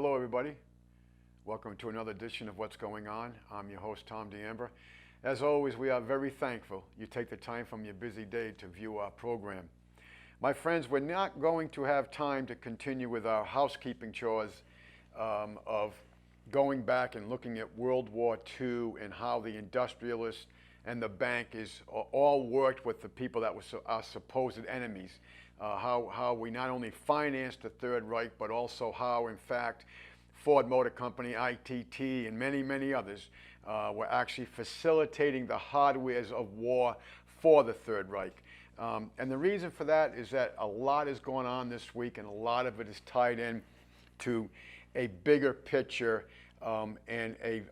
Hello, everybody. Welcome to another edition of What's Going On. I'm your host, Tom DeAmber. As always, we are very thankful you take the time from your busy day to view our program. My friends, we're not going to have time to continue with our housekeeping chores of going back and looking at World War II and how the industrialists and the bankers all worked with the people that were our supposed enemies. How we not only financed the Third Reich, but also how, in fact, Ford Motor Company, ITT, and many, many others were actually facilitating the hardwares of war for the Third Reich. And the reason for that is that a lot is going on this week, and a lot of it is tied in to a bigger picture. I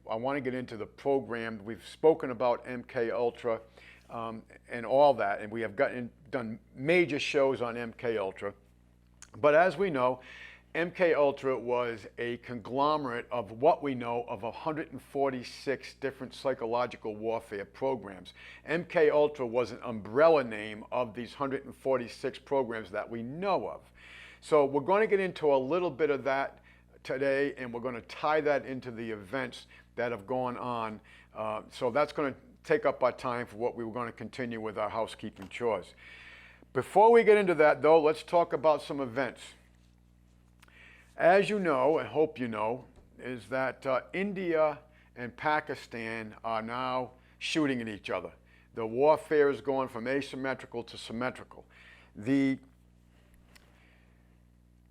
want to get into the program. We've spoken about MK Ultra and all that, and we have done major shows on MK Ultra. But as we know, MK Ultra was a conglomerate of what we know of 146 different psychological warfare programs. MK Ultra was an umbrella name of these 146 programs that we know of. So we're going to get into a little bit of that today, and we're going to tie that into the events that have gone on. So that's going to take up our time for what we were going to continue with our housekeeping chores. Before we get into that, though, let's talk about some events. As you know, and hope you know, is that India and Pakistan are now shooting at each other. The warfare is going from asymmetrical to symmetrical.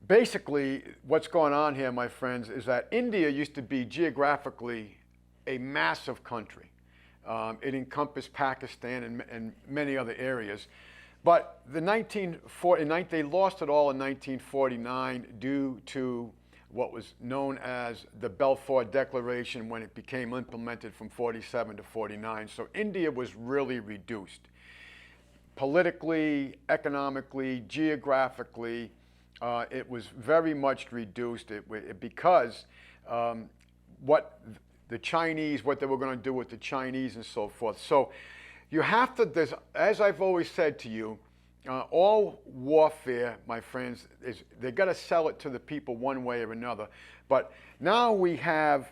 Basically, what's going on here, my friends, is that India used to be geographically a massive country. It encompassed Pakistan and many other areas. But they lost it all in 1949 due to what was known as the Balfour Declaration when it became implemented from 47 to 49. So India was really reduced. Politically, economically, geographically, it was very much reduced because what they were going to do with the Chinese and so forth. So you have to, as I've always said to you, all warfare, my friends, they've got to sell it to the people one way or another. But now we have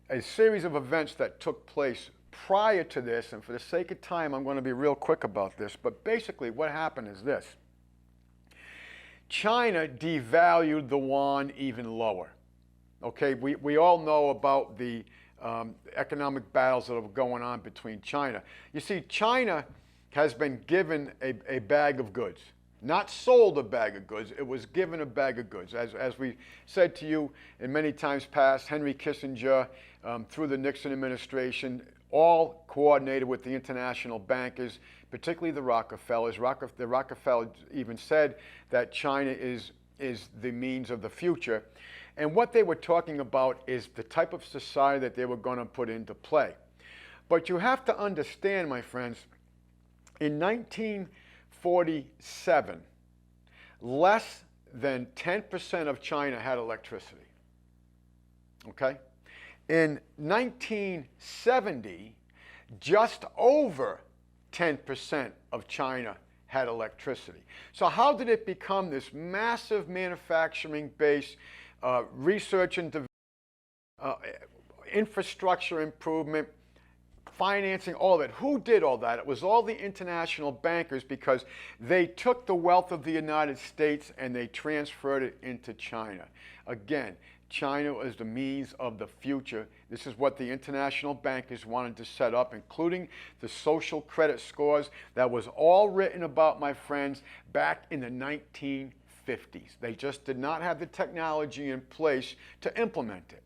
a series of events that took place prior to this, and for the sake of time, I'm going to be real quick about this. But basically, what happened is this. China devalued the yuan even lower. Okay, we all know about the economic battles that are going on between China. You see, China has been given a bag of goods. Not sold a bag of goods, it was given a bag of goods. As we said to you in many times past, Henry Kissinger, through the Nixon administration, all coordinated with the international bankers, particularly the Rockefellers. The Rockefellers even said that China is the means of the future. And what they were talking about is the type of society that they were going to put into play. But you have to understand, my friends, in 1947, less than 10% of China had electricity. Okay? In 1970, just over 10% of China had electricity. So how did it become this massive manufacturing base, research and development, infrastructure improvement, financing, all of it? Who did all that? It was all the international bankers, because they took the wealth of the United States and they transferred it into China. Again, China is the means of the future. This is what the international bankers wanted to set up, including the social credit scores that was all written about, my friends, back in the 1950s. They just did not have the technology in place to implement it.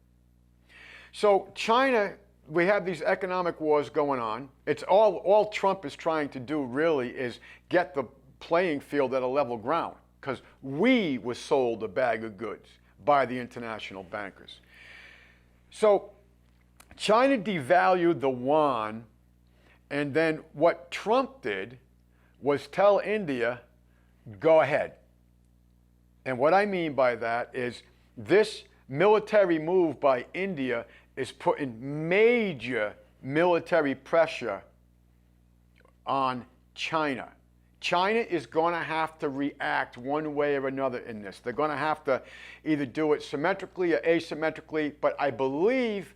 So China, we have these economic wars going on. It's all Trump is trying to do really is get the playing field at a level ground, because we were sold a bag of goods by the international bankers. So China devalued the yuan, and then what Trump did was tell India, go ahead. And what I mean by that is this military move by India is putting major military pressure on China. China is going to have to react one way or another in this. They're going to have to either do it symmetrically or asymmetrically, but I believe,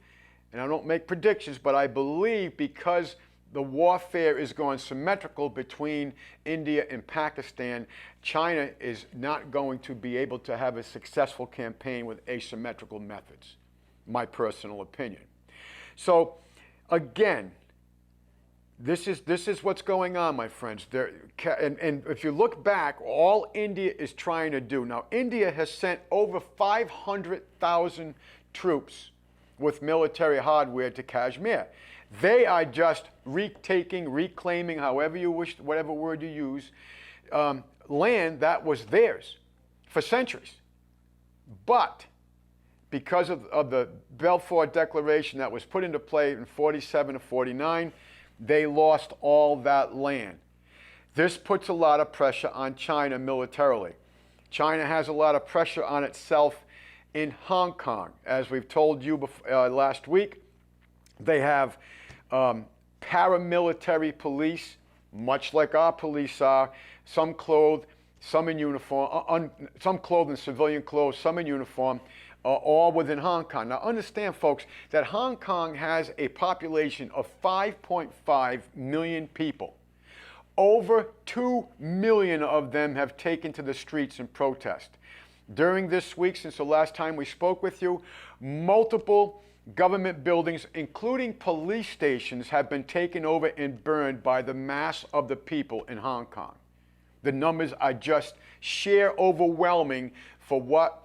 and I don't make predictions, but I believe because the warfare is going symmetrical between India and Pakistan, China is not going to be able to have a successful campaign with asymmetrical methods, my personal opinion. So again, this is what's going on, my friends. And if you look back, all India is trying to do. Now, India has sent over 500,000 troops with military hardware to Kashmir. They are just reclaiming, however you wish, whatever word you use, land that was theirs for centuries. But because of the Balfour Declaration that was put into play in 47 to 49, they lost all that land. This puts a lot of pressure on China militarily. China has a lot of pressure on itself in Hong Kong. As we've told you last week, they have paramilitary police, much like our police are, some clothed, some in uniform, some clothed in civilian clothes, some in uniform, all within Hong Kong. Now understand, folks, that Hong Kong has a population of 5.5 million people. Over 2 million of them have taken to the streets in protest. During this week, since the last time we spoke with you, multiple government buildings, including police stations, have been taken over and burned by the mass of the people in Hong Kong. The numbers are just sheer overwhelming for what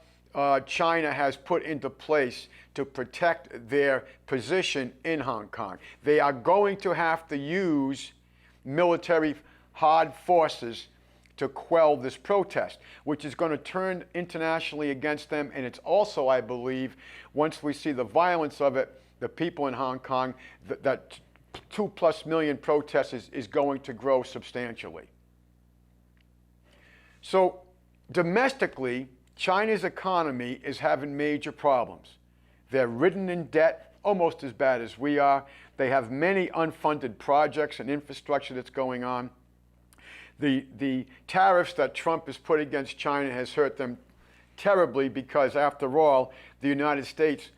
China has put into place to protect their position in Hong Kong. They are going to have to use military hard forces to quell this protest, which is going to turn internationally against them. And it's also, I believe, once we see the violence of it, the people in Hong Kong, that 2+ million protests is going to grow substantially. So domestically, China's economy is having major problems. They're ridden in debt, almost as bad as we are. They have many unfunded projects and infrastructure that's going on. The tariffs that Trump has put against China has hurt them terribly because, after all, the United States,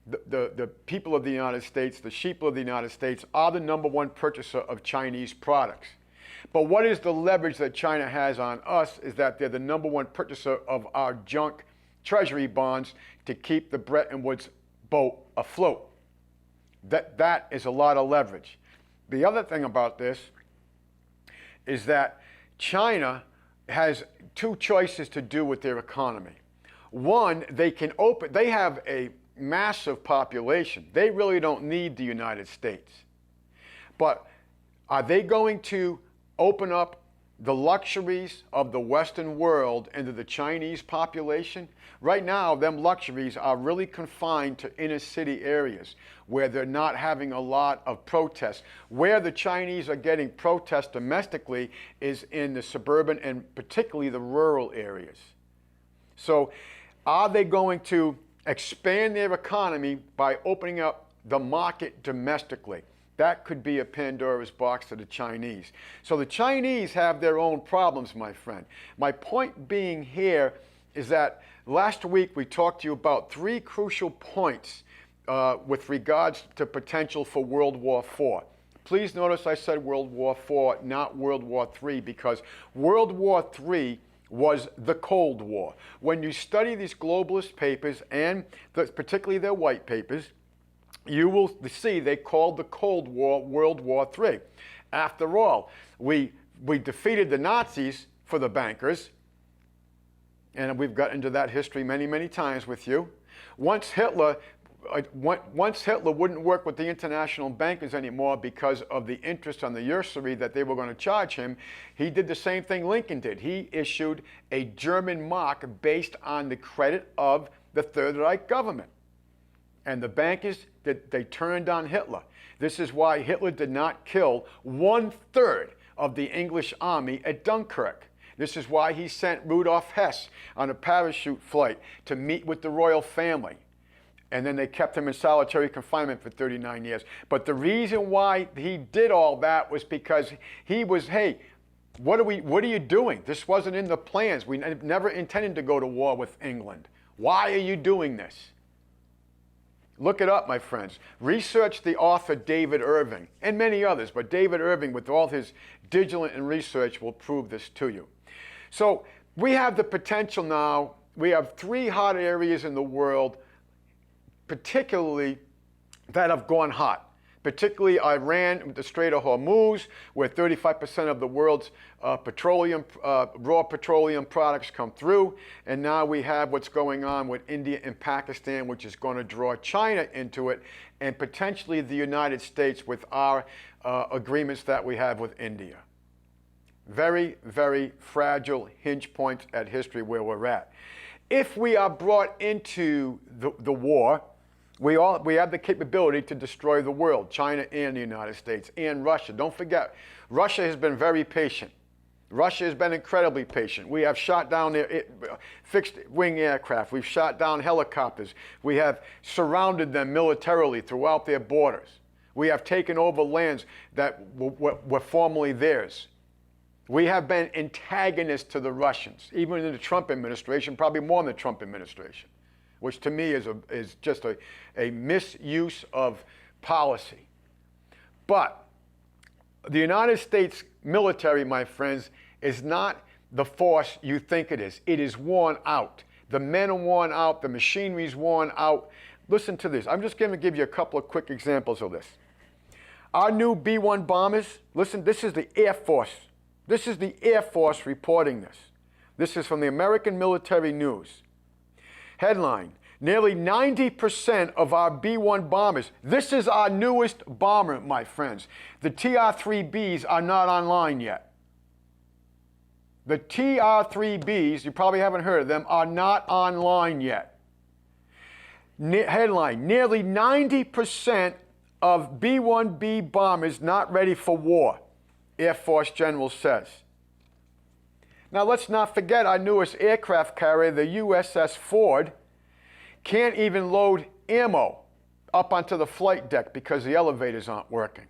the people of the United States, the sheep of the United States, are the #1 purchaser of Chinese products. But what is the leverage that China has on us is that they're the #1 purchaser of our junk treasury bonds to keep the Bretton Woods boat afloat. That is a lot of leverage. The other thing about this is that China has two choices to do with their economy. One, they have a massive population. They really don't need the United States. But are they going to open up the luxuries of the Western world into the Chinese population? Right now, them luxuries are really confined to inner city areas where they're not having a lot of protests. Where the Chinese are getting protests domestically is in the suburban and particularly the rural areas. So are they going to expand their economy by opening up the market domestically? That could be a Pandora's box to the Chinese. So the Chinese have their own problems, my friend. My point being here is that last week we talked to you about 3 crucial points with regards to potential for World War IV. Please notice I said World War IV, not World War III, because World War III was the Cold War. When you study these globalist papers, and particularly their white papers, you will see they called the Cold War World War III. After all, we defeated the Nazis for the bankers, and we've got into that history many, many times with you. Once Hitler wouldn't work with the international bankers anymore because of the interest on the usury that they were going to charge him, he did the same thing Lincoln did. He issued a German mark based on the credit of the Third Reich government. And the bankers, they turned on Hitler. This is why Hitler did not kill 1/3 of the English army at Dunkirk. This is why he sent Rudolf Hess on a parachute flight to meet with the royal family. And then they kept him in solitary confinement for 39 years. But the reason why he did all that was because he was, hey, What are you doing? This wasn't in the plans. We never intended to go to war with England. Why are you doing this? Look it up, my friends. Research the author David Irving and many others, but David Irving, with all his diligence and research, will prove this to you. So we have the potential now. We have 3 hot areas in the world, particularly that have gone hot. Particularly Iran, the Strait of Hormuz, where 35% of the world's raw petroleum products come through. And now we have what's going on with India and Pakistan, which is going to draw China into it, and potentially the United States with our agreements that we have with India. Very, very fragile hinge points at history where we're at. If we are brought into the war, we have the capability to destroy the world, China and the United States and Russia. Don't forget, Russia has been very patient. Russia has been incredibly patient. We have shot down their fixed wing aircraft. We've shot down helicopters. We have surrounded them militarily throughout their borders. We have taken over lands that were formerly theirs. We have been antagonists to the Russians, even in the Trump administration, probably more in the Trump administration, which to me is just a misuse of policy. But the United States military, my friends, is not the force you think it is. It is worn out. The men are worn out. The machinery is worn out. Listen to this. I'm just going to give you a couple of quick examples of this. Our new B-1 bombers, listen, this is the Air Force. This is the Air Force reporting this. This is from the American Military News. Headline, nearly 90% of our B-1 bombers, this is our newest bomber, my friends. The TR-3Bs are not online yet. The TR-3Bs, you probably haven't heard of them, are not online yet. Headline, nearly 90% of B-1B bombers not ready for war, Air Force General says. Now let's not forget our newest aircraft carrier, the USS Ford, can't even load ammo up onto the flight deck because the elevators aren't working.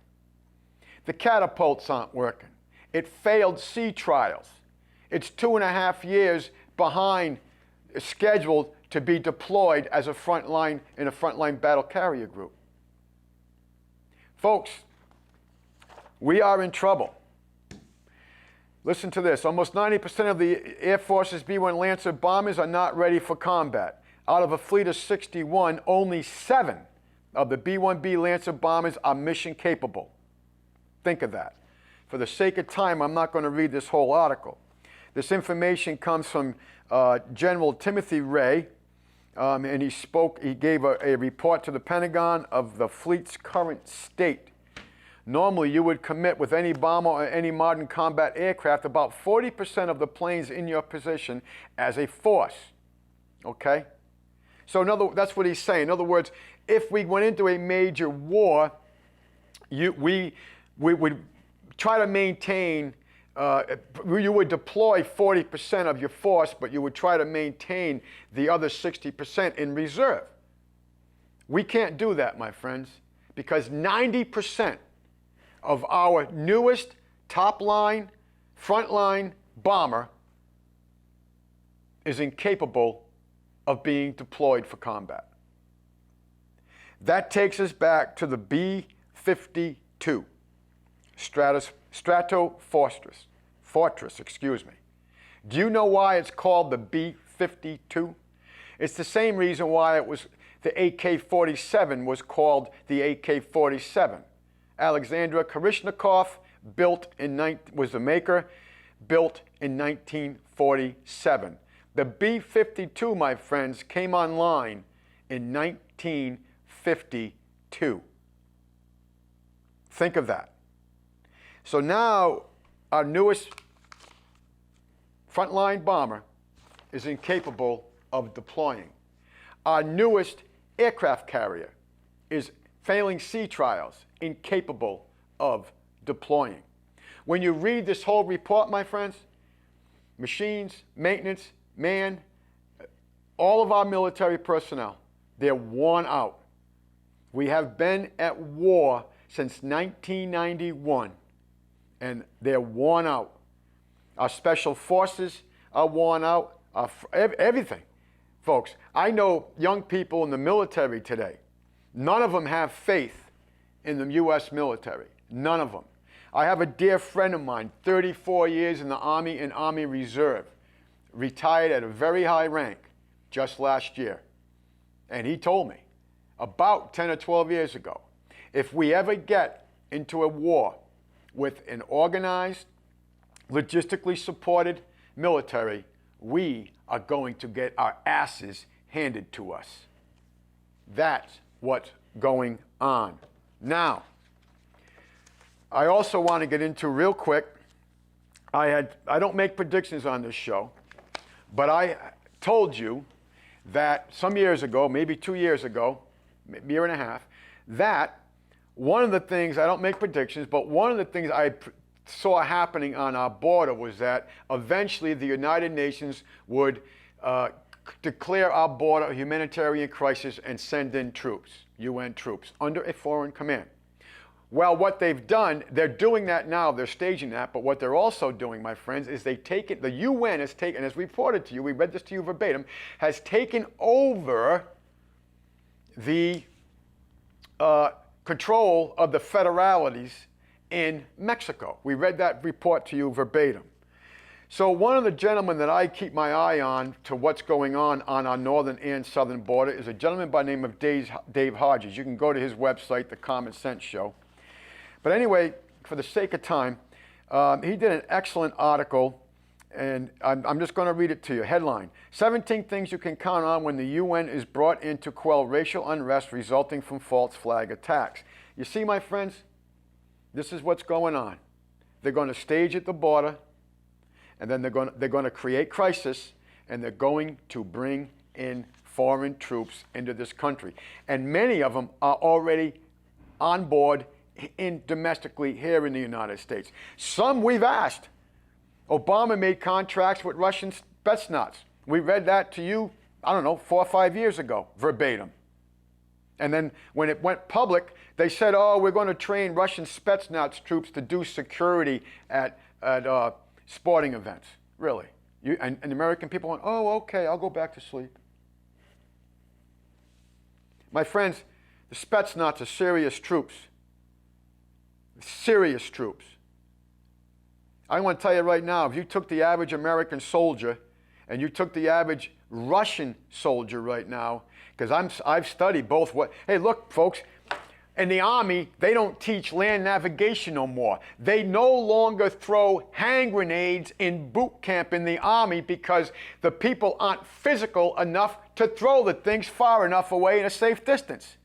The catapults aren't working. It failed sea trials. It's 2.5 years behind scheduled to be deployed as a frontline in a frontline battle carrier group. Folks, we are in trouble. Listen to this. Almost 90% of the Air Force's B-1 Lancer bombers are not ready for combat. Out of a fleet of 61, only 7 of the B-1B Lancer bombers are mission capable. Think of that. For the sake of time, I'm not going to read this whole article. This information comes from General Timothy Ray, and he gave a report to the Pentagon of the fleet's current state. Normally, you would commit with any bomber or any modern combat aircraft about 40% of the planes in your position as a force, okay? So that's what he's saying. In other words, if we went into a major war, we would try to maintain, you would deploy 40% of your force, but you would try to maintain the other 60% in reserve. We can't do that, my friends, because 90% of our newest top-line, front-line bomber is incapable of being deployed for combat. That takes us back to the B-52, Strato Fortress, excuse me. Do you know why it's called the B-52? It's the same reason why it was the AK-47 was called the AK-47. Alexandra Karishnikov was the maker, built in 1947. The B-52, my friends, came online in 1952. Think of that. So now our newest frontline bomber is incapable of deploying. Our newest aircraft carrier is failing sea trials, incapable of deploying. When you read this whole report, my friends, machines, maintenance, man, all of our military personnel, they're worn out. We have been at war since 1991, and they're worn out. Our special forces are worn out. Everything. Folks, I know young people in the military today. None of them have faith in the U.S. military. None of them. I have a dear friend of mine, 34 years in the Army and Army Reserve, retired at a very high rank just last year. And he told me about 10 or 12 years ago, if we ever get into a war with an organized, logistically supported military, we are going to get our asses handed to us. That's what's going on. Now, I also want to get into real quick, I don't make predictions on this show, but I told you that some years ago, maybe 2 years ago, maybe a year and a half, that one of the things, I don't make predictions, but one of the things I saw happening on our border was that eventually the United Nations would declare our border a humanitarian crisis and send in troops, UN troops, under a foreign command. Well, what they've done, they're doing that now, they're staging that, but what they're also doing, my friends, is they take it, the UN has taken, as reported to you, we read this to you verbatim, has taken over the control of the federalities in Mexico. We read that report to you verbatim. So one of the gentlemen that I keep my eye on to what's going on our northern and southern border is a gentleman by the name of Dave Hodges. You can go to his website, The Common Sense Show. But anyway, for the sake of time, he did an excellent article, and I'm just going to read it to you. Headline: 17 things you can count on when the UN is brought in to quell racial unrest resulting from false flag attacks. You see, my friends, this is what's going on. They're going to stage at the border, and then they're going to create crisis, and they're going to bring in foreign troops into this country. And many of them are already on board domestically here in the United States. Some we've asked. Obama made contracts with Russian Spetsnaz. We read that to you, I don't know, 4 or 5 years ago, verbatim. And then when it went public, they said, oh, we're going to train Russian Spetsnaz troops to do security at sporting events. Really? And American people went, oh, okay, I'll go back to sleep. My friends, the Spetsnaz are serious troops. Serious troops. I want to tell you right now, if you took the average American soldier and you took the average Russian soldier right now, because I've studied both. Hey, look, folks, in the Army, they don't teach land navigation no more. They no longer throw hand grenades in boot camp in the Army because the people aren't physical enough to throw the things far enough away in a safe distance.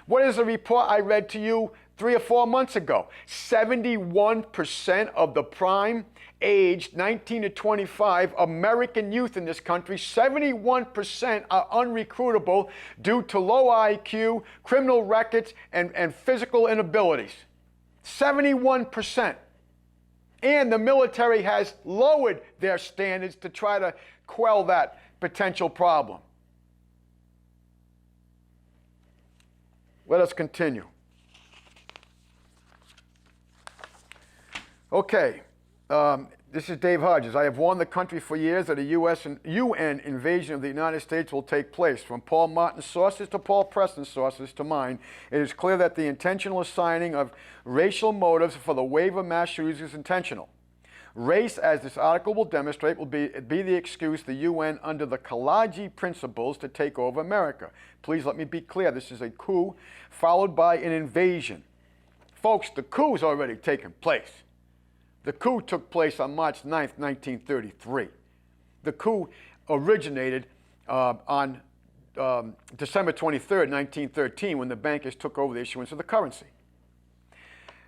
What is the report I read to you 3 or 4 months ago? 71% of the prime aged 19 to 25 American youth in this country, 71% are unrecruitable due to low IQ, criminal records, and physical inabilities. 71%. And the military has lowered their standards to try to quell that potential problem. Let us continue. Okay, this is Dave Hodges. I have warned the country for years that a UN invasion of the United States will take place. From Paul Martin's sources to Paul Preston's sources to mine, it is clear that the intentional assigning of racial motives for the wave of mass shootings is intentional. Race, as this article will demonstrate, will be the excuse the UN under the Kalaji principles to take over America. Please let me be clear. This is a coup followed by an invasion. Folks, the coup's already taken place. The coup took place on March 9th, 1933. The coup originated on December 23rd, 1913, when the bankers took over the issuance of the currency.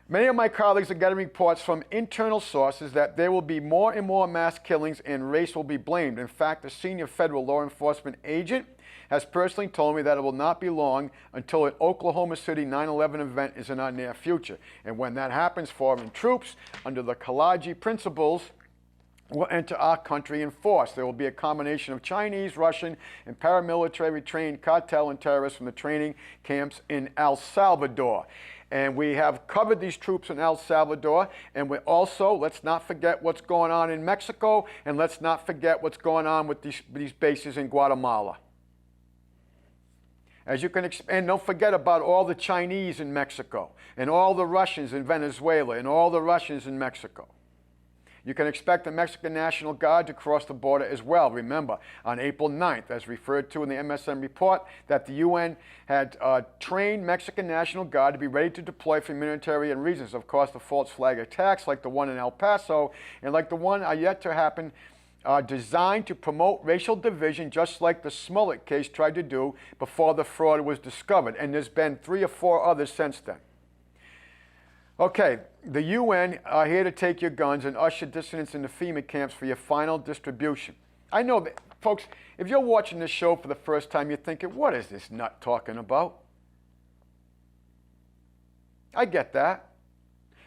Many of my colleagues are getting reports from internal sources that there will be more and more mass killings and race will be blamed. In fact, a senior federal law enforcement agent has personally told me that it will not be long until an Oklahoma City 9/11 event is in our near future. And when that happens, foreign troops under the Kalaji principles will enter our country in force. There will be a combination of Chinese, Russian, and paramilitary trained cartel and terrorists from the training camps in El Salvador. And we have covered these troops in El Salvador, and we also, let's not forget what's going on in Mexico, and let's not forget what's going on with these bases in Guatemala. As you can and don't forget about all the Chinese in Mexico, and all the Russians in Venezuela, and all the Russians in Mexico. You can expect the Mexican National Guard to cross the border as well. Remember, on April 9th, as referred to in the MSN report, that the UN had trained Mexican National Guard to be ready to deploy for humanitarian reasons. Of course, the false flag attacks like the one in El Paso and like the one are yet to happen are designed to promote racial division, just like the Smollett case tried to do before the fraud was discovered. And there's been 3 or 4 others since then. Okay, the UN are here to take your guns and usher dissidents into FEMA camps for your final distribution. I know that, folks, if you're watching this show for the first time, you're thinking, what is this nut talking about? I get that.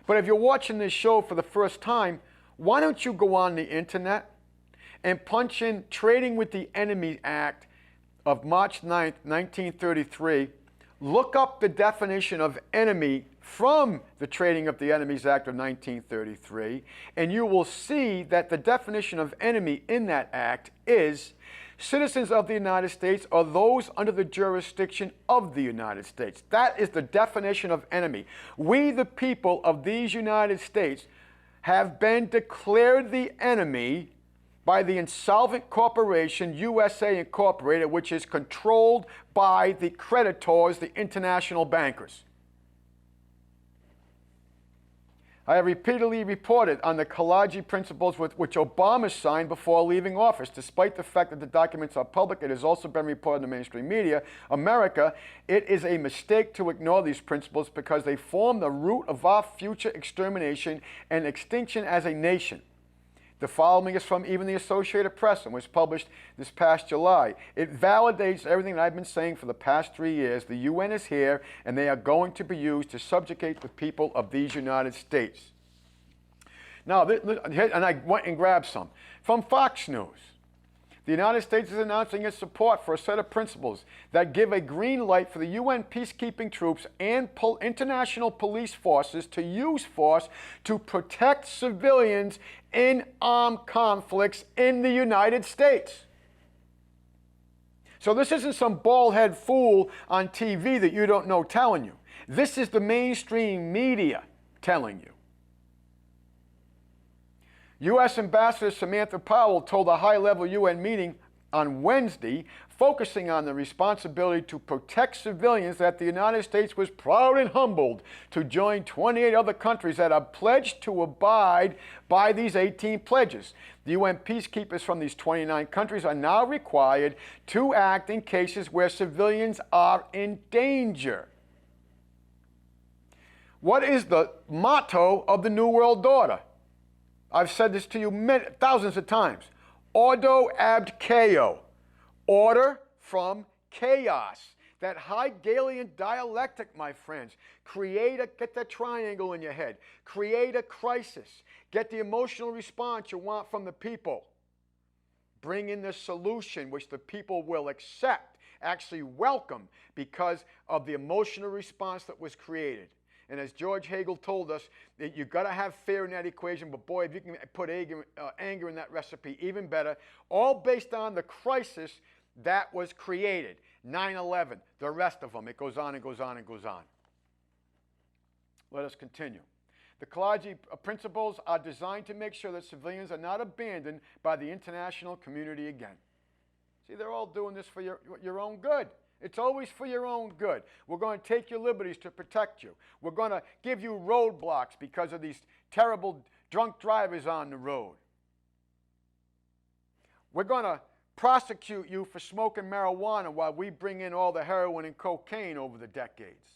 But if you're watching this show for the first time, why don't you go on the internet and punch in Trading with the Enemy Act of March 9th, 1933, look up the definition of enemy from the Trading of the Enemies Act of 1933, and you will see that the definition of enemy in that act is citizens of the United States or those under the jurisdiction of the United States. That is the definition of enemy. We, the people of these United States, have been declared the enemy by the insolvent corporation USA Incorporated, which is controlled by the creditors, the international bankers. I have repeatedly reported on the Kalaji principles which Obama signed before leaving office. Despite the fact that the documents are public, it has also been reported in the mainstream media. America, it is a mistake to ignore these principles because they form the root of our future extermination and extinction as a nation. The following is from even the Associated Press and was published this past July. It validates everything that I've been saying for the past 3 years. The UN is here, and they are going to be used to subjugate the people of these United States. Now, and I went and grabbed some from Fox News. The United States is announcing its support for a set of principles that give a green light for the UN peacekeeping troops and international police forces to use force to protect civilians in armed conflicts in the United States. So this isn't some bald-head fool on TV that you don't know telling you. This is the mainstream media telling you. U.S. Ambassador Samantha Powell told a high-level UN meeting on Wednesday, focusing on the responsibility to protect civilians, that the United States was proud and humbled to join 28 other countries that are pledged to abide by these 18 pledges. The UN peacekeepers from these 29 countries are now required to act in cases where civilians are in danger. What is the motto of the New World Order? I've said this to you thousands of times. Ordo ab chaos. Order from chaos. That Hegelian dialectic, my friends. Get that triangle in your head. Create a crisis. Get the emotional response you want from the people. Bring in the solution which the people will accept, actually welcome, because of the emotional response that was created. And as George Hegel told us, that you've got to have fear in that equation, but boy, if you can put anger in that recipe, even better, all based on the crisis that was created. 9/11, the rest of them. It goes on and goes on and goes on. Let us continue. The Kalaji principles are designed to make sure that civilians are not abandoned by the international community again. See, they're all doing this for your own good. It's always for your own good. We're going to take your liberties to protect you. We're going to give you roadblocks because of these terrible drunk drivers on the road. We're going to prosecute you for smoking marijuana while we bring in all the heroin and cocaine over the decades.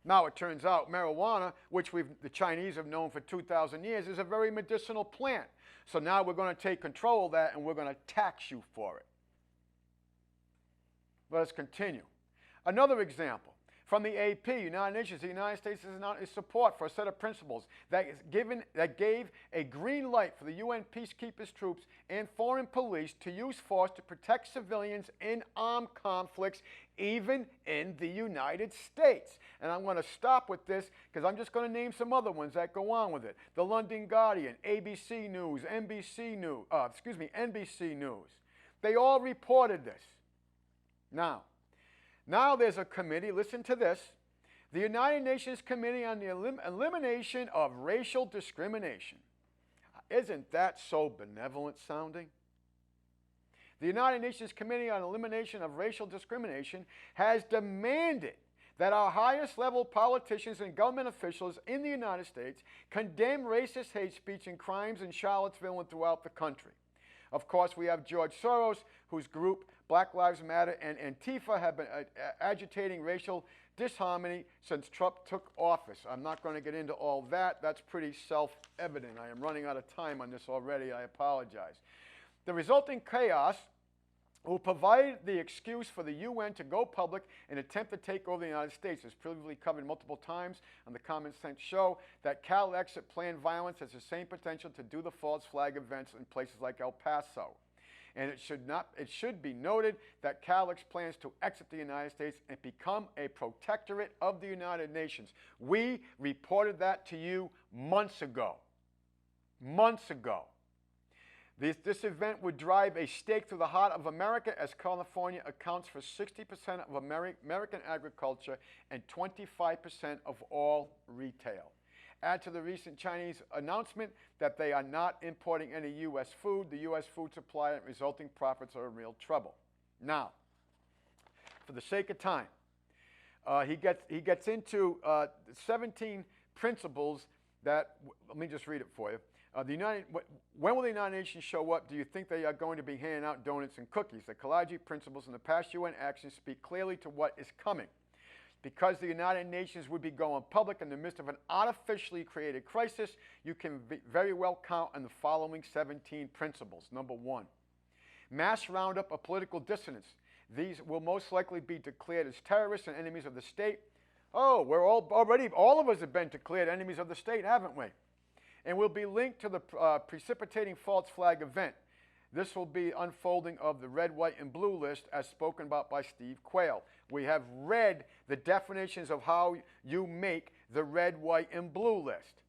Now it turns out marijuana, which the Chinese have known for 2,000 years, is a very medicinal plant. So now we're going to take control of that and we're going to tax you for it. Let us continue. Another example. From the AP, United Nations, the United States is support for a set of principles that gave a green light for the UN peacekeepers troops and foreign police to use force to protect civilians in armed conflicts, even in the United States. And I'm going to stop with this because I'm just going to name some other ones that go on with it. The London Guardian, ABC News, NBC News. They all reported this. Now there's a committee, listen to this, the United Nations Committee on the Elimination of Racial Discrimination. Isn't that so benevolent sounding? The United Nations Committee on Elimination of Racial Discrimination has demanded that our highest level politicians and government officials in the United States condemn racist hate speech and crimes in Charlottesville and throughout the country. Of course, we have George Soros, whose group Black Lives Matter and Antifa have been agitating racial disharmony since Trump took office. I'm not going to get into all that. That's pretty self-evident. I am running out of time on this already. I apologize. The resulting chaos will provide the excuse for the UN to go public and attempt to take over the United States. As previously covered multiple times on the Common Sense Show, that Cal exit planned violence has the same potential to do the false flag events in places like El Paso. And it should be noted that Calix plans to exit the United States and become a protectorate of the United Nations. We reported that to you months ago. Months ago. This event would drive a stake through the heart of America, as California accounts for 60% of American agriculture and 25% of all retail. Add to the recent Chinese announcement that they are not importing any U.S. food. The U.S. food supply and resulting profits are in real trouble. Now, for the sake of time, he gets into 17 principles that, let me just read it for you. When will the United Nations show up? Do you think they are going to be handing out donuts and cookies? The Kalaji principles and the past UN actions speak clearly to what is coming. Because the United Nations would be going public in the midst of an artificially created crisis, you can very well count on the following 17 principles. Number 1, mass roundup of political dissidents. These will most likely be declared as terrorists and enemies of the state. Oh, all of us have been declared enemies of the state, haven't we? And will be linked to the precipitating false flag event. This will be unfolding of the red, white, and blue list as spoken about by Steve Quayle. We have read the definitions of how you make the red, white, and blue list.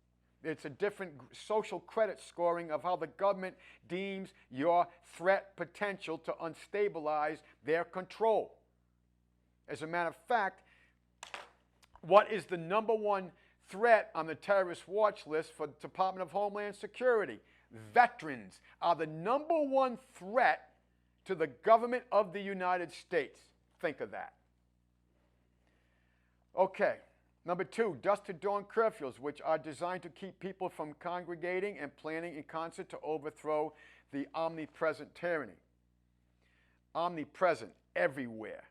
It's a different social credit scoring of how the government deems your threat potential to unstabilize their control. As a matter of fact, what is the number one threat on the terrorist watch list for the Department of Homeland Security? Veterans are the number one threat to the government of the United States. Think of that. Okay, number 2, dusk to dawn curfews, which are designed to keep people from congregating and planning in concert to overthrow the omnipresent tyranny. Omnipresent everywhere.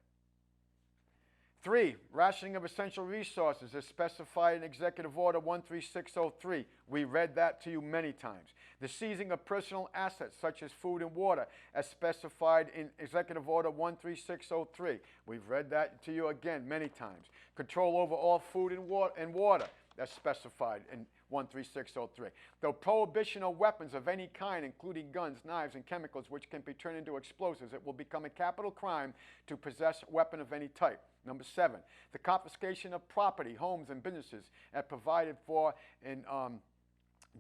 3, rationing of essential resources as specified in Executive Order 13603. We read that to you many times. The seizing of personal assets such as food and water as specified in Executive Order 13603. We've read that to you again many times. Control over all food and water as specified in 13603. The prohibition of weapons of any kind, including guns, knives, and chemicals which can be turned into explosives. It will become a capital crime to possess a weapon of any type. Number 7, the confiscation of property, homes, and businesses as provided for in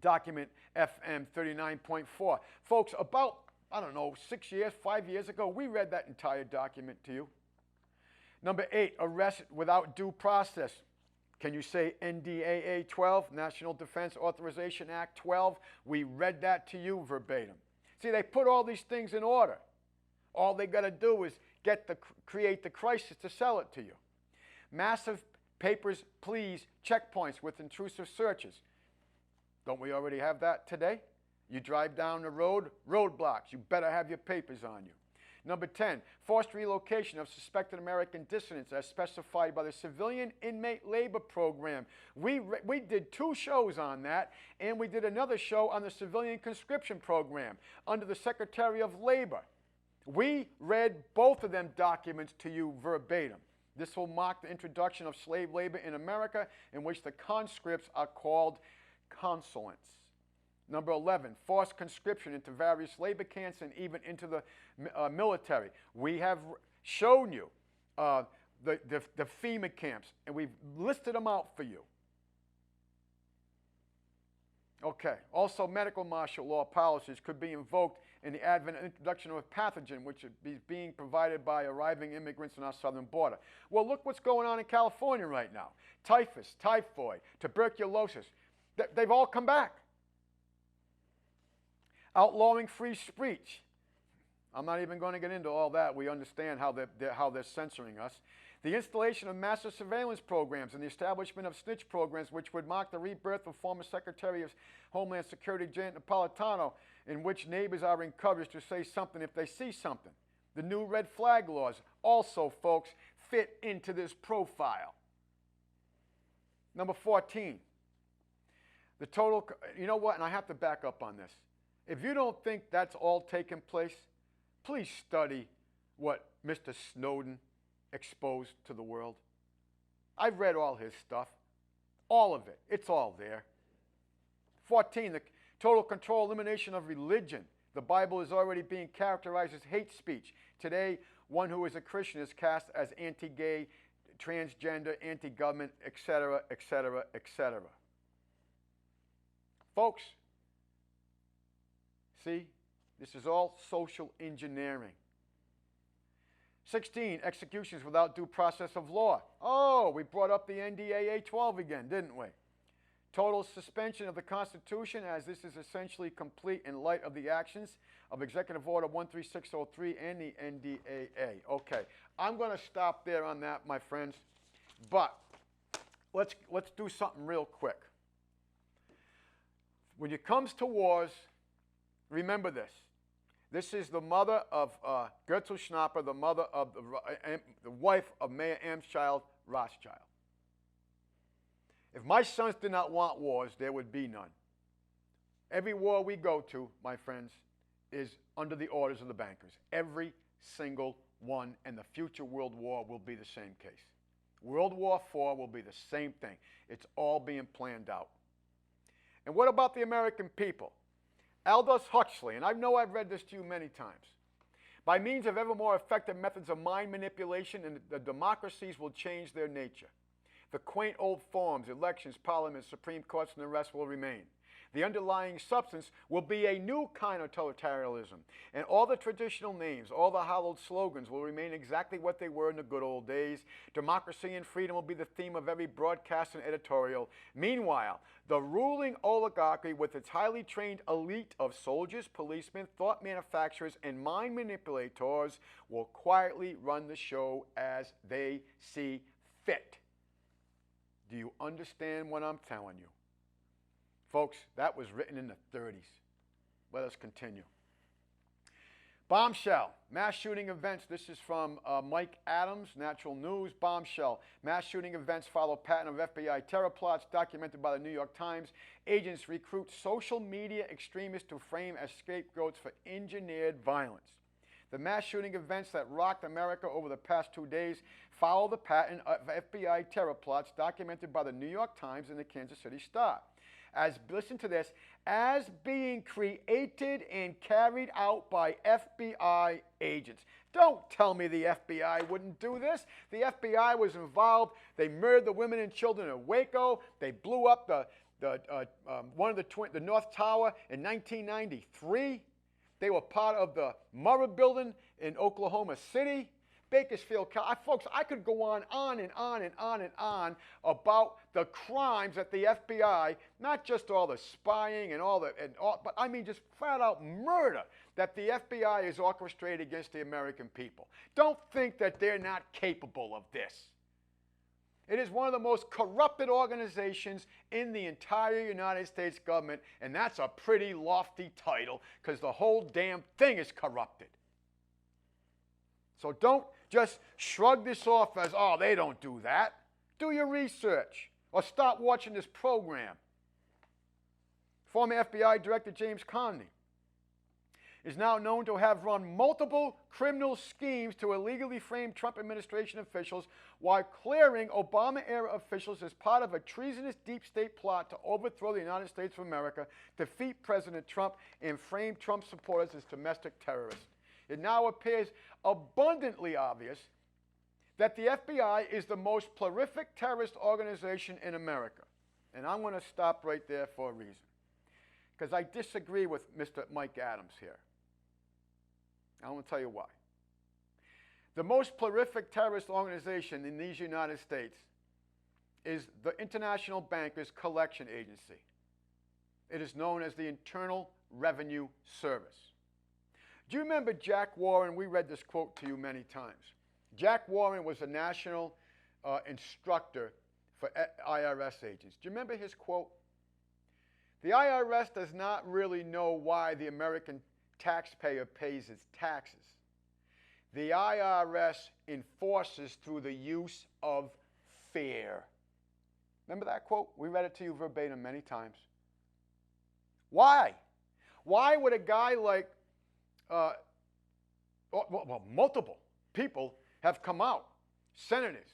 document FM 39.4. Folks, about, 5 years ago, we read that entire document to you. Number 8, arrest without due process. Can you say NDAA 12, National Defense Authorization Act 12? We read that to you verbatim. See, they put all these things in order. All they got to do is create the crisis to sell it to you. Massive papers, please, checkpoints with intrusive searches. Don't we already have that today? You drive down the road, roadblocks. You better have your papers on you. Number 10, forced relocation of suspected American dissidents as specified by the Civilian Inmate Labor Program. We did 2 shows on that, and we did another show on the Civilian Conscription Program under the Secretary of Labor. We read both of them documents to you verbatim. This will mark the introduction of slave labor in America, in which the conscripts are called consulants. Number 11, forced conscription into various labor camps and even into the military. We have shown you the FEMA camps, and we've listed them out for you. Okay. Also, medical martial law policies could be invoked in the advent and introduction of a pathogen which is being provided by arriving immigrants on our southern border. Well, look what's going on in California right now. Typhus, typhoid, tuberculosis. They've all come back. Outlawing free speech. I'm not even going to get into all that. We understand how they're censoring us. The installation of massive surveillance programs and the establishment of snitch programs, which would mark the rebirth of former Secretary of Homeland Security Janet Napolitano, in which neighbors are encouraged to say something if they see something. The new red flag laws also, folks, fit into this profile. Number 14. The total, you know what, and I have to back up on this. If you don't think that's all taking place, please study what Mr. Snowden exposed to the world. I've read all his stuff, all of it. It's all there. 14, the total control, elimination of religion. The Bible is already being characterized as hate speech. Today, one who is a Christian is cast as anti-gay, transgender, anti-government, etc., etc., etc. Folks, see, this is all social engineering. 16, executions without due process of law. Oh, we brought up the NDAA 12 again, didn't we? Total suspension of the Constitution, as this is essentially complete in light of the actions of Executive Order 13603 and the NDAA. Okay, I'm going to stop there on that, my friends, but let's do something real quick. When it comes to wars, remember this. This is the mother of Gertrude Schnapper, the mother of the wife of Mayor Amschild Rothschild. If my sons did not want wars, there would be none. Every war we go to, my friends, is under the orders of the bankers. Every single one, and the future World War will be the same case. World War IV will be the same thing. It's all being planned out. And what about the American people? Aldous Huxley, and I know I've read this to you many times. By means of ever more effective methods of mind manipulation, and the democracies will change their nature. The quaint old forms, elections, parliaments, Supreme Courts, and the rest will remain. The underlying substance will be a new kind of totalitarianism, and all the traditional names, all the hallowed slogans will remain exactly what they were in the good old days. Democracy and freedom will be the theme of every broadcast and editorial. Meanwhile, the ruling oligarchy with its highly trained elite of soldiers, policemen, thought manufacturers, and mind manipulators will quietly run the show as they see fit. Do you understand what I'm telling you? Folks, that was written in the 30s. Let us continue. Bombshell, mass shooting events. This is from Mike Adams, Natural News. Bombshell, mass shooting events follow pattern of FBI terror plots documented by the New York Times. Agents recruit social media extremists to frame as scapegoats for engineered violence. The mass shooting events that rocked America over the past 2 days follow the pattern of FBI terror plots documented by the New York Times and the Kansas City Star. Listen to this, as being created and carried out by FBI agents. Don't tell me the FBI wouldn't do this. The FBI was involved. They murdered the women and children in Waco. They blew up the North Tower in 1993. They were part of the Murrah building in Oklahoma City. Bakersfield, folks, I could go on and on and on and on about the crimes that the FBI, not just all the spying but I mean just flat out murder that the FBI has orchestrated against the American people. Don't think that they're not capable of this. It is one of the most corrupted organizations in the entire United States government, and that's a pretty lofty title because the whole damn thing is corrupted. So don't just shrug this off as, oh, they don't do that. Do your research or stop watching this program. Former FBI Director James Comey. is now known to have run multiple criminal schemes to illegally frame Trump administration officials while clearing Obama-era officials as part of a treasonous deep state plot to overthrow the United States of America, defeat President Trump, and frame Trump supporters as domestic terrorists. It now appears abundantly obvious that the FBI is the most prolific terrorist organization in America. And I'm going to stop right there for a reason, because I disagree with Mr. Mike Adams here. I want to tell you why. The most prolific terrorist organization in these United States is the International Bankers Collection Agency. It is known as the Internal Revenue Service. Do you remember Jack Warren? We read this quote to you many times. Jack Warren was a national instructor for IRS agents. Do you remember his quote? The IRS does not really know why the American taxpayer pays its taxes. The IRS enforces through the use of fear. Remember that quote? We read it to you verbatim many times. Why? Why would a guy like, multiple people have come out, senators,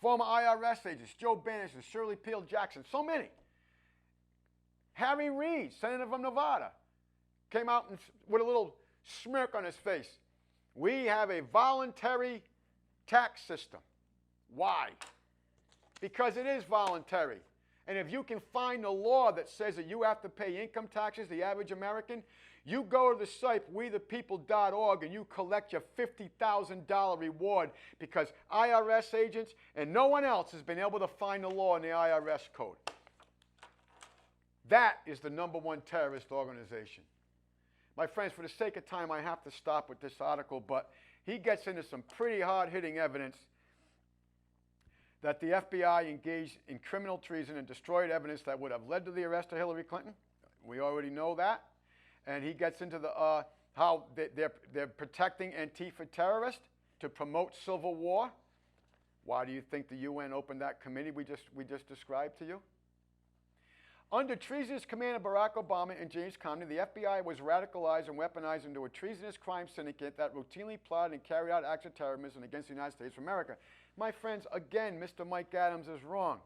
former IRS agents, Joe Bannison, Shirley Peel Jackson, so many. Harry Reid, senator from Nevada, came out with a little smirk on his face. We have a voluntary tax system. Why? Because it is voluntary. And if you can find a law that says that you have to pay income taxes, the average American, you go to the site wethepeople.org and you collect your $50,000 reward, because IRS agents and no one else has been able to find a law in the IRS code. That is the #1 terrorist organization. My friends, for the sake of time, I have to stop with this article, but he gets into some pretty hard-hitting evidence that the FBI engaged in criminal treason and destroyed evidence that would have led to the arrest of Hillary Clinton. We already know that. And he gets into the how they're protecting Antifa terrorists to promote civil war. Why do you think the UN opened that committee we just described to you? Under treasonous command of Barack Obama and James Comey, the FBI was radicalized and weaponized into a treasonous crime syndicate that routinely plotted and carried out acts of terrorism against the United States of America. My friends, again, Mr. Mike Adams is wrong.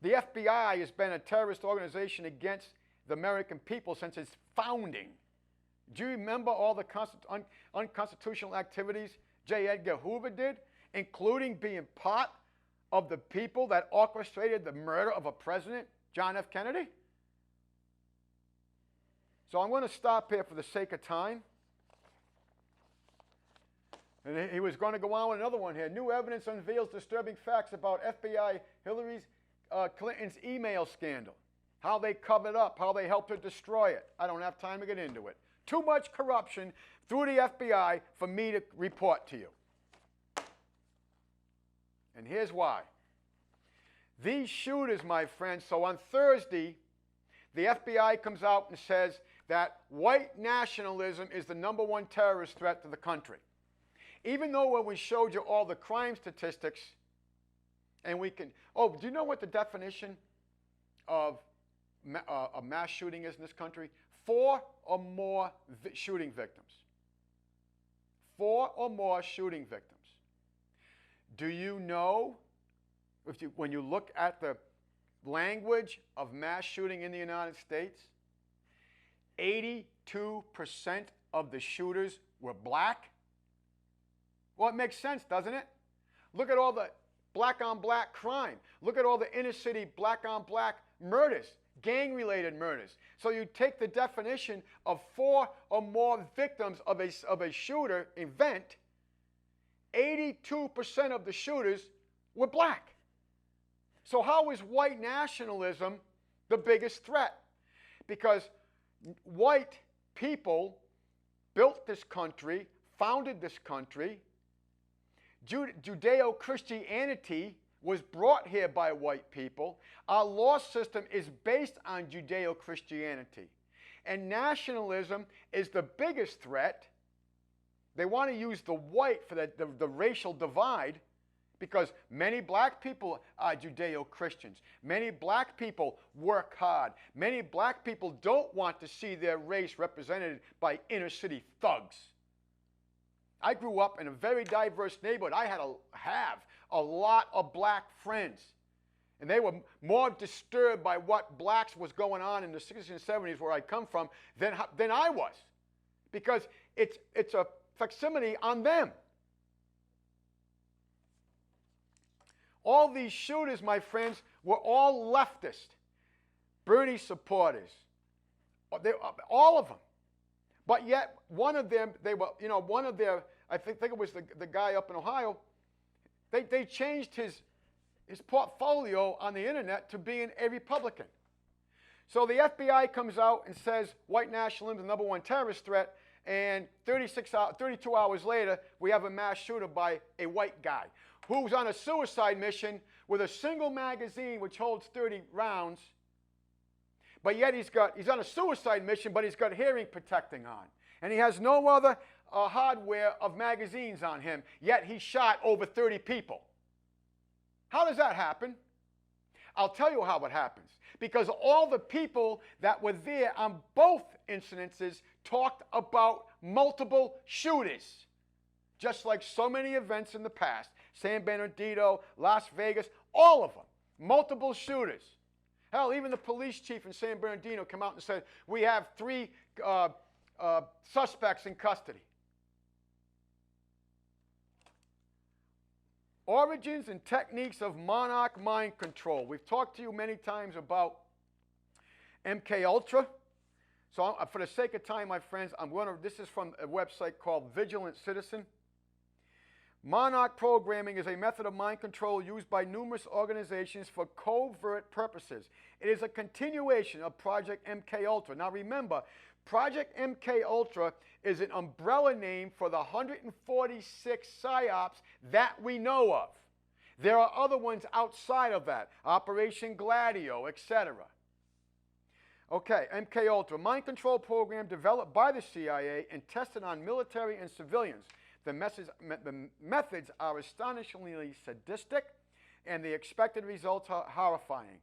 The FBI has been a terrorist organization against the American people since its founding. Do you remember all the unconstitutional activities J. Edgar Hoover did, including being part of the people that orchestrated the murder of a president, John F. Kennedy? So I'm going to stop here for the sake of time. And he was going to go on with another one here. New evidence unveils disturbing facts about FBI Hillary Clinton's email scandal. How they covered up, how they helped her destroy it. I don't have time to get into it. Too much corruption through the FBI for me to report to you. And here's why. These shooters, my friends, so on Thursday, the FBI comes out and says that white nationalism is the #1 terrorist threat to the country. Even though when we showed you all the crime statistics, and we can, do you know what the definition of a mass shooting is in this country? 4 or more shooting victims. 4 or more shooting victims. Do you know, when you look at the language of mass shooting in the United States, 82% of the shooters were black? Well, it makes sense, doesn't it? Look at all the black-on-black crime. Look at all the inner-city black-on-black murders, gang-related murders. So you take the definition of 4 or more victims of a shooter event, 82% of the shooters were black. So how is white nationalism the biggest threat? Because white people built this country, founded this country. Judeo-Christianity was brought here by white people. Our law system is based on Judeo-Christianity. And nationalism is the biggest threat. They want to use the white for the racial divide, because many black people are Judeo-Christians. Many black people work hard. Many black people don't want to see their race represented by inner city thugs. I grew up in a very diverse neighborhood. I have a lot of black friends. And they were more disturbed by what blacks was going on in the 60s and 70s where I come from than I was. Because it's a facsimile on them. All these shooters, my friends, were all leftist. Bernie supporters. All of them. But yet, one of them, one of their, I think it was the guy up in Ohio, they changed his portfolio on the internet to being a Republican. So the FBI comes out and says white nationalism is the #1 terrorist threat, and 32 hours later, we have a mass shooter by a white guy who's on a suicide mission with a single magazine which holds 30 rounds, but yet he's on a suicide mission, but he's got hearing protecting on. And he has no other hardware of magazines on him, yet he shot over 30 people. How does that happen? I'll tell you how it happens. Because all the people that were there on both incidences talked about multiple shooters. Just like so many events in the past. San Bernardino, Las Vegas, all of them. Multiple shooters. Hell, even the police chief in San Bernardino came out and said, we have 3 suspects in custody. Origins and techniques of Monarch mind control. We've talked to you many times about MK Ultra. So for the sake of time, my friends, this is from a website called Vigilant Citizen. Monarch programming is a method of mind control used by numerous organizations for covert purposes. It is a continuation of Project MK Ultra. Now remember, Project MK Ultra is an umbrella name for the 146 PSYOPs that we know of. There are other ones outside of that, Operation Gladio, etc. Okay, MK Ultra, mind control program developed by the CIA and tested on military and civilians. The methods are astonishingly sadistic, and the expected results are horrifying.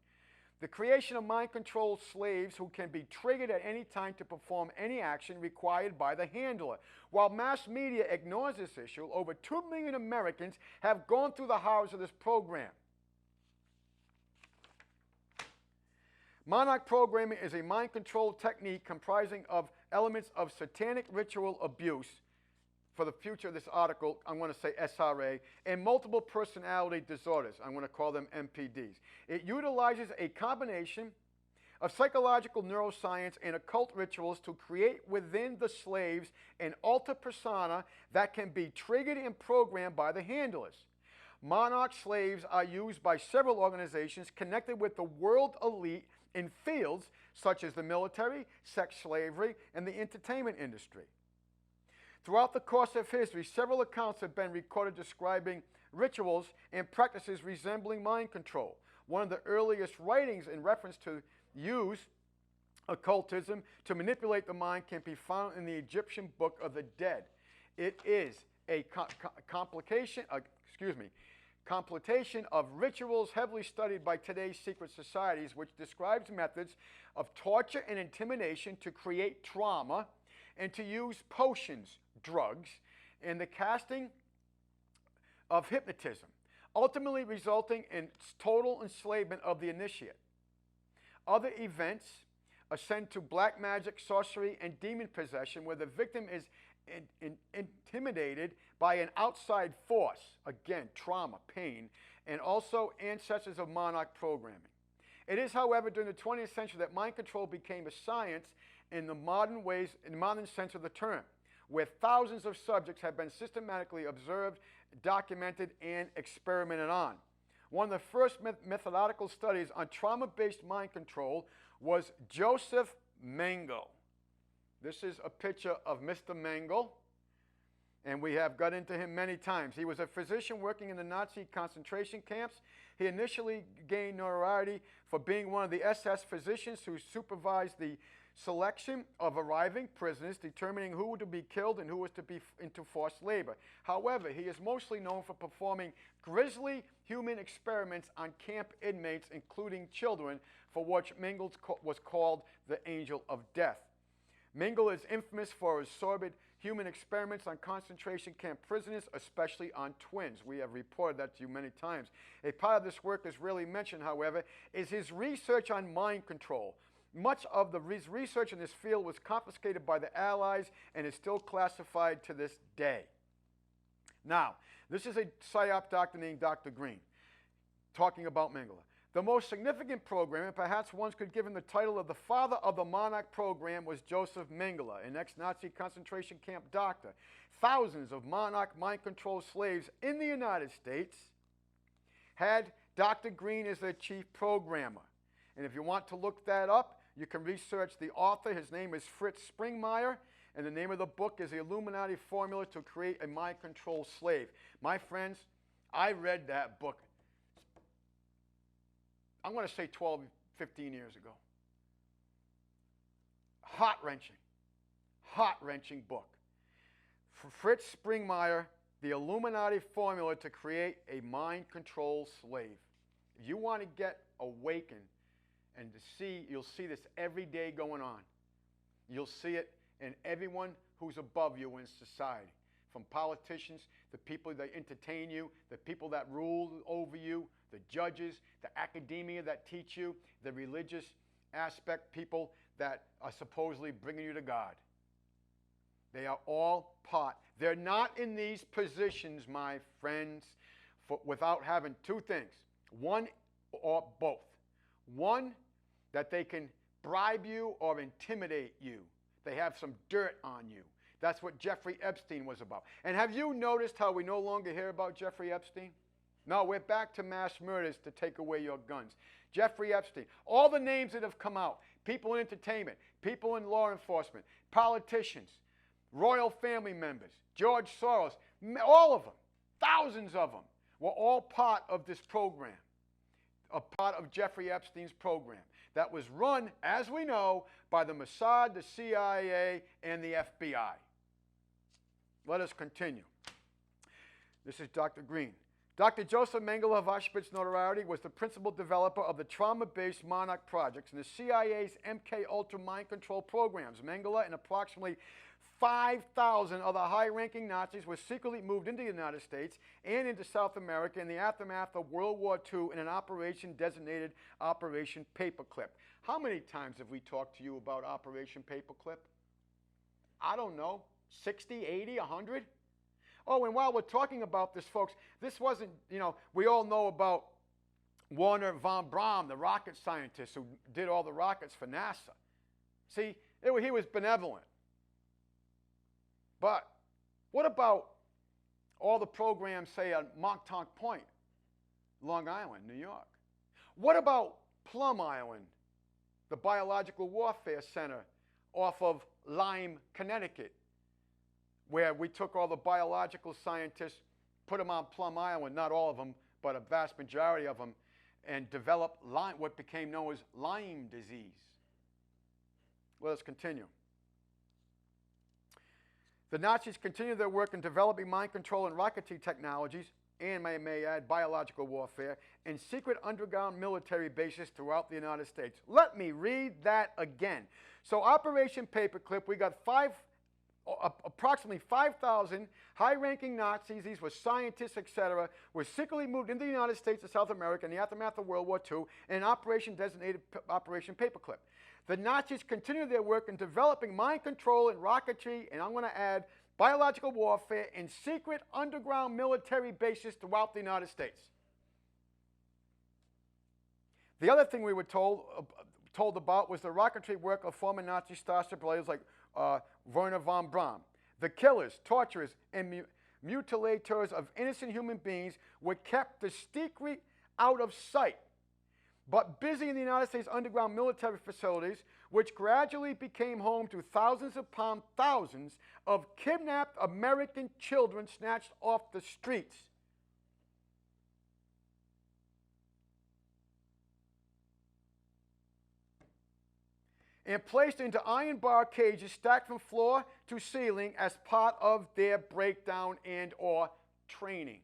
The creation of mind-controlled slaves who can be triggered at any time to perform any action required by the handler. While mass media ignores this issue, over 2 million Americans have gone through the horrors of this program. Monarch programming is a mind-controlled technique comprising of elements of satanic ritual abuse. For the future of this article, I'm going to say SRA, and multiple personality disorders. I'm going to call them MPDs. It utilizes a combination of psychological neuroscience and occult rituals to create within the slaves an alter persona that can be triggered and programmed by the handlers. Monarch slaves are used by several organizations connected with the world elite in fields such as the military, sex slavery, and the entertainment industry. Throughout the course of history, several accounts have been recorded describing rituals and practices resembling mind control. One of the earliest writings in reference to use occultism to manipulate the mind can be found in the Egyptian Book of the Dead. It is a compilation of rituals heavily studied by today's secret societies, which describes methods of torture and intimidation to create trauma and to use potions, drugs, and the casting of hypnotism, ultimately resulting in total enslavement of the initiate. Other events ascend to black magic, sorcery, and demon possession, where the victim is intimidated by an outside force, again, trauma, pain, and also ancestors of Monarch programming. It is, however, during the 20th century that mind control became a science in the modern sense of the term, where thousands of subjects have been systematically observed, documented, and experimented on. One of the first methodological studies on trauma-based mind control was Joseph Mengele. This is a picture of Mr. Mengele, and we have got into him many times. He was a physician working in the Nazi concentration camps. He initially gained notoriety for being one of the SS physicians who supervised the selection of arriving prisoners, determining who was to be killed and who was to be into forced labor. However, he is mostly known for performing grisly human experiments on camp inmates, including children, for which Mengele was called the Angel of Death. Mengele is infamous for his sordid human experiments on concentration camp prisoners, especially on twins. We have reported that to you many times. A part of this work that's rarely mentioned, however, is his research on mind control. Much of his research in this field was confiscated by the Allies and is still classified to this day. Now, this is a PSYOP doctor named Dr. Green talking about Mengele. The most significant program, and perhaps one could give him the title of the father of the Monarch program, was Joseph Mengele, an ex-Nazi concentration camp doctor. Thousands of Monarch mind-controlled slaves in the United States had Dr. Green as their chief programmer. And if you want to look that up, you can research the author. His name is Fritz Springmeier, and the name of the book is The Illuminati Formula to Create a Mind-Controlled Slave. My friends, I read that book, I'm going to say 12, 15 years ago. Heart-wrenching book. Fritz Springmeier, The Illuminati Formula to Create a Mind-Controlled Slave. If you want to get awakened and to see, you'll see this every day going on. You'll see it in everyone who's above you in society. From politicians, the people that entertain you, the people that rule over you, the judges, the academia that teach you, the religious aspect people that are supposedly bringing you to God. They are all part. They're not in these positions, my friends, without having two things. One or both. One, that they can bribe you or intimidate you. They have some dirt on you. That's what Jeffrey Epstein was about. And have you noticed how we no longer hear about Jeffrey Epstein? No, we're back to mass murders to take away your guns. Jeffrey Epstein, all the names that have come out, people in entertainment, people in law enforcement, politicians, royal family members, George Soros, all of them, thousands of them, were all part of this program, a part of Jeffrey Epstein's program that was run, as we know, by the Mossad, the CIA, and the FBI. Let us continue. This is Dr. Green. Dr. Joseph Mengele of Auschwitz notoriety was the principal developer of the trauma-based Monarch projects and the CIA's MK Ultra mind control programs. Mengele and approximately 5,000 other high-ranking Nazis were secretly moved into the United States and into South America in the aftermath of World War II in an operation designated Operation Paperclip. How many times have we talked to you about Operation Paperclip? I don't know, 60, 80, 100? Oh, and while we're talking about this, folks, this wasn't, we all know about Wernher von Braun, the rocket scientist who did all the rockets for NASA. See, he was benevolent. But what about all the programs, say, on Montauk Point, Long Island, New York? What about Plum Island, the Biological Warfare Center off of Lyme, Connecticut, where we took all the biological scientists, put them on Plum Island, not all of them, but a vast majority of them, and developed Lyme, what became known as Lyme disease. Let us continue. The Nazis continued their work in developing mind control and rocketry technologies, and I may add biological warfare, in secret underground military bases throughout the United States. Let me read that again. So Operation Paperclip, we got approximately 5,000 high-ranking Nazis, these were scientists, etc., were secretly moved into the United States and South America in the aftermath of World War II in an operation designated Operation Paperclip. The Nazis continued their work in developing mind control and rocketry, and I'm going to add biological warfare in secret underground military bases throughout the United States. The other thing we were told about was the rocketry work of former Nazi starship raiders like Wernher von Braun. The killers, torturers, and mutilators of innocent human beings were kept discreetly out of sight, but busy in the United States underground military facilities, which gradually became home to thousands upon thousands of kidnapped American children snatched off the streets. and placed into iron bar cages stacked from floor to ceiling as part of their breakdown and or training.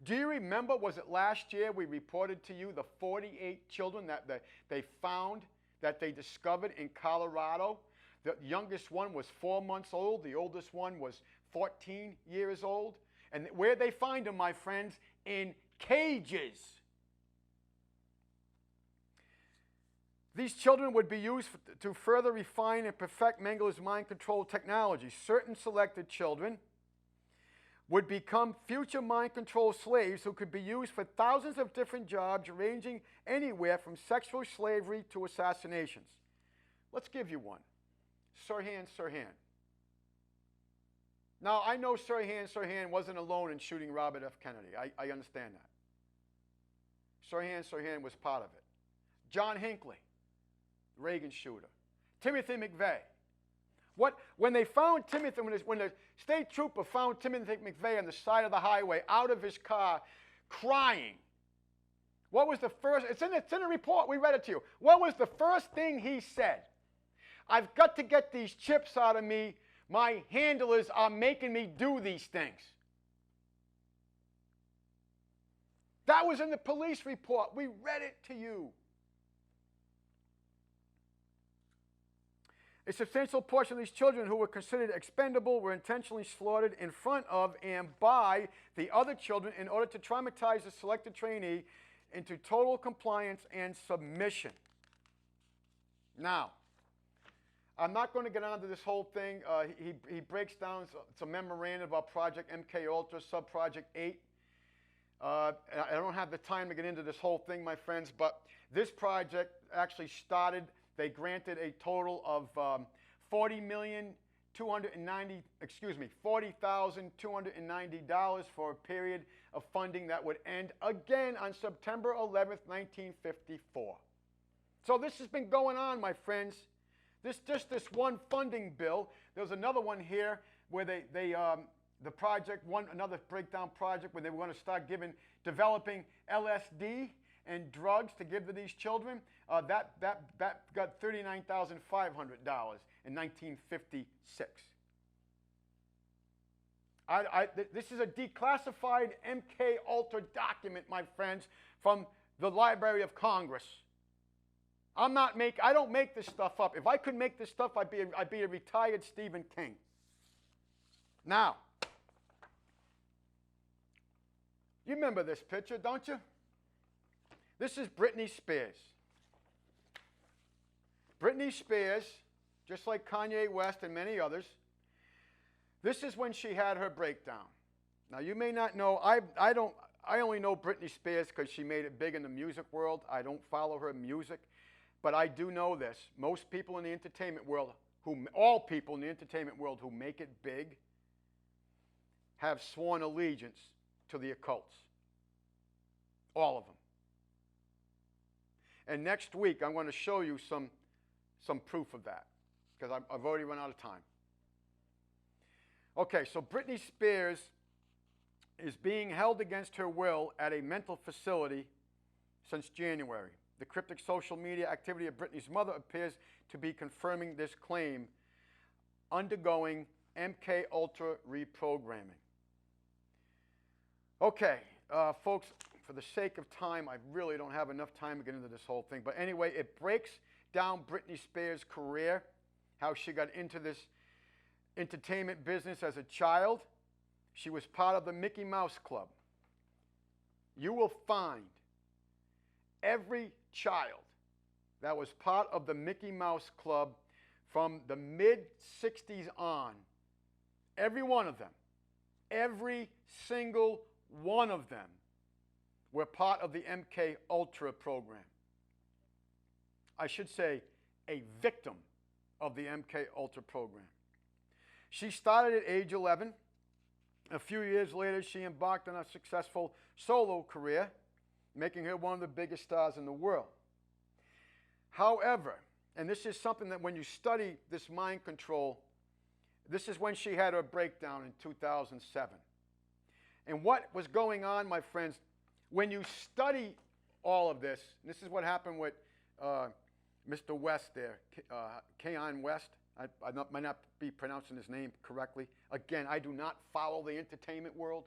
Do you remember, was it last year we reported to you the 48 children that they found, that they discovered in Colorado? The youngest one was 4 months old. The oldest one was 14 years old. And where they find them, my friends? In cages. These children would be used to further refine and perfect Mengeler's mind control technology. Certain selected children would become future mind control slaves who could be used for thousands of different jobs, ranging anywhere from sexual slavery to assassinations. Let's give you one. Sirhan Sirhan. Now, I know Sirhan wasn't alone in shooting Robert F. Kennedy. I understand that. Sirhan was part of it. John Hinckley, Reagan shooter. Timothy McVeigh. When they found Timothy, when the state trooper found Timothy McVeigh on the side of the highway, out of his car, crying, what was the first? It's in the report. We read it to you. What was the first thing he said? I've got to get these chips out of me. My handlers are making me do these things. That was in the police report. We read it to you. A substantial portion of these children who were considered expendable were intentionally slaughtered in front of and by the other children in order to traumatize the selected trainee into total compliance and submission. Now, I'm not going to get onto this whole thing. He breaks down some memorandum about Project MK Ultra, Sub-Project 8. I don't have the time to get into this whole thing, my friends, but this project actually started. They granted a total of $40,290 for a period of funding that would end again on September 11th, 1954. So this has been going on, my friends. Just this one funding bill. There's another one here where the project, another breakdown project where they were going to start developing LSD and drugs to give to these children. That got $39,500 in 1956. This is a declassified MK Ultra document, my friends, from the Library of Congress. I don't make this stuff up. If I could make this stuff, I'd be a retired Stephen King. Now, you remember this picture, don't you? This is Britney Spears. Britney Spears, just like Kanye West and many others, this is when she had her breakdown. Now, you may not know, I only know Britney Spears because she made it big in the music world. I don't follow her music. But I do know this. Most people in the entertainment world, all people in the entertainment world who make it big, have sworn allegiance to the occults. All of them. And next week, I'm going to show you some proof of that, because I've already run out of time. Okay, so Britney Spears is being held against her will at a mental facility since January. The cryptic social media activity of Britney's mother appears to be confirming this claim, undergoing MK Ultra reprogramming. Okay, folks, for the sake of time, I really don't have enough time to get into this whole thing. But anyway, it breaks down Britney Spears' career, how she got into this entertainment business as a child. She was part of the Mickey Mouse Club. You will find every child that was part of the Mickey Mouse Club from the mid-60s on, every one of them, every single one of them were part of the MK Ultra program. I should say a victim of the MK Ultra program. She started at age 11. A few years later, she embarked on a successful solo career, making her one of the biggest stars in the world. However, and this is something that when you study this mind control, this is when she had her breakdown in 2007. And what was going on, my friends, when you study all of this, and this is what happened with Mr. West there, Keon West. Might not be pronouncing his name correctly. Again, I do not follow the entertainment world.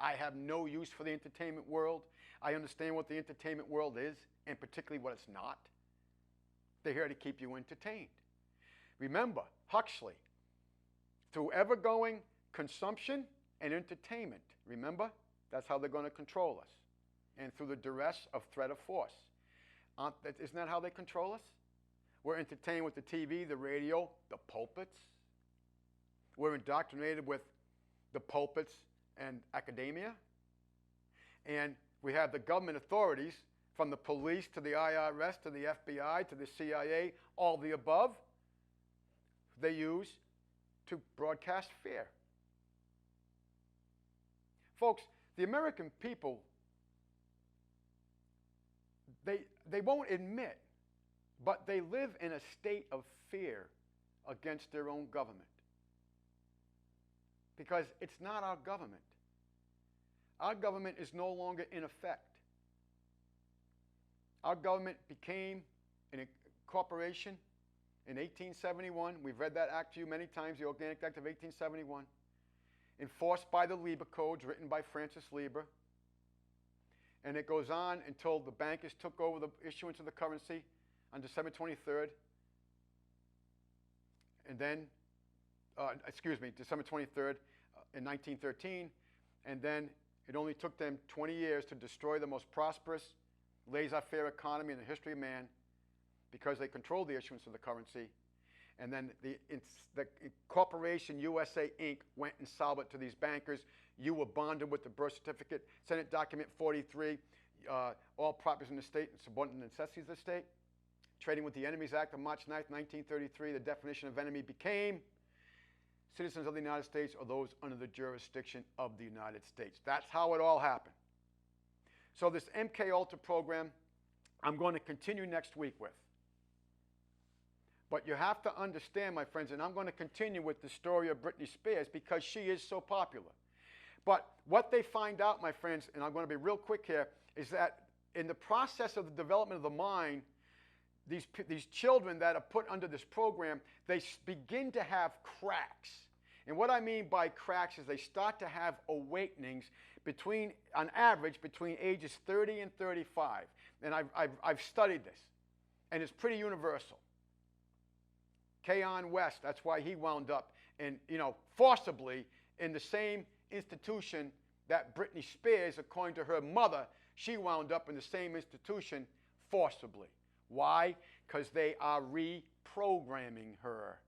I have no use for the entertainment world. I understand what the entertainment world is, and particularly what it's not. They're here to keep you entertained. Remember, Huxley, through ever-going consumption and entertainment, remember? That's how they're going to control us. And through the duress of threat of force. Isn't that how they control us? We're entertained with the TV, the radio, the pulpits. We're indoctrinated with the pulpits and academia. And we have the government authorities, from the police to the IRS to the FBI to the CIA, all the above, they use to broadcast fear. Folks, the American people, they won't admit, but they live in a state of fear against their own government. Because it's not our government. Our government is no longer in effect. Our government became a corporation in 1871. We've read that act to you many times, the Organic Act of 1871, enforced by the Lieber Codes, written by Francis Lieber. And it goes on until the bankers took over the issuance of the currency on December 23rd. And then, December 23rd in 1913. And then it only took them 20 years to destroy the most prosperous, laissez-faire economy in the history of man, because they controlled the issuance of the currency. And then the corporation USA Inc. went and sold it to these bankers. You were bonded with the birth certificate, Senate Document 43, all properties in the state and subordinate necessities of the state. Trading with the Enemies Act of March 9th, 1933, the definition of enemy became citizens of the United States or those under the jurisdiction of the United States. That's how it all happened. So this MK Ultra program, I'm going to continue next week with. But you have to understand, my friends, and I'm going to continue with the story of Britney Spears because she is so popular. But what they find out, my friends, and I'm going to be real quick here, is that in the process of the development of the mind, these children that are put under this program, they begin to have cracks. And what I mean by cracks is they start to have awakenings on average, between ages 30 and 35. And I've studied this, and it's pretty universal. Keon West, that's why he wound up forcibly in the same institution that Britney Spears, according to her mother, she wound up in the same institution forcibly. Why? Because they are reprogramming her.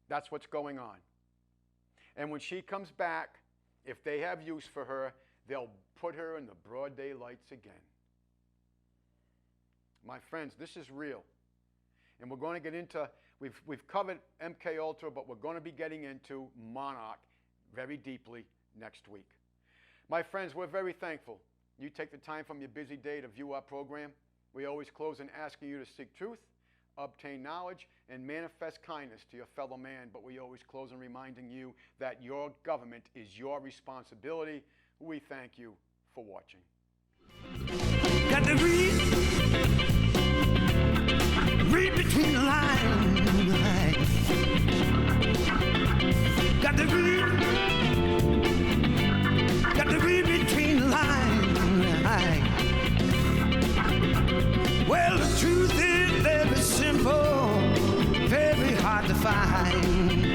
That's what's going on. And when she comes back, if they have use for her, they'll put her in the broad daylights again. My friends, this is real. And we're going to get into, we've covered MK Ultra, but we're going to be getting into Monarch very deeply next week. My friends, we're very thankful you take the time from your busy day to view our program. We always close in asking you to seek truth, obtain knowledge, and manifest kindness to your fellow man. But we always close in reminding you that your government is your responsibility. We thank you for watching. Got to read between the lines. Got to read between the lines. Well, the truth is very simple, very hard to find.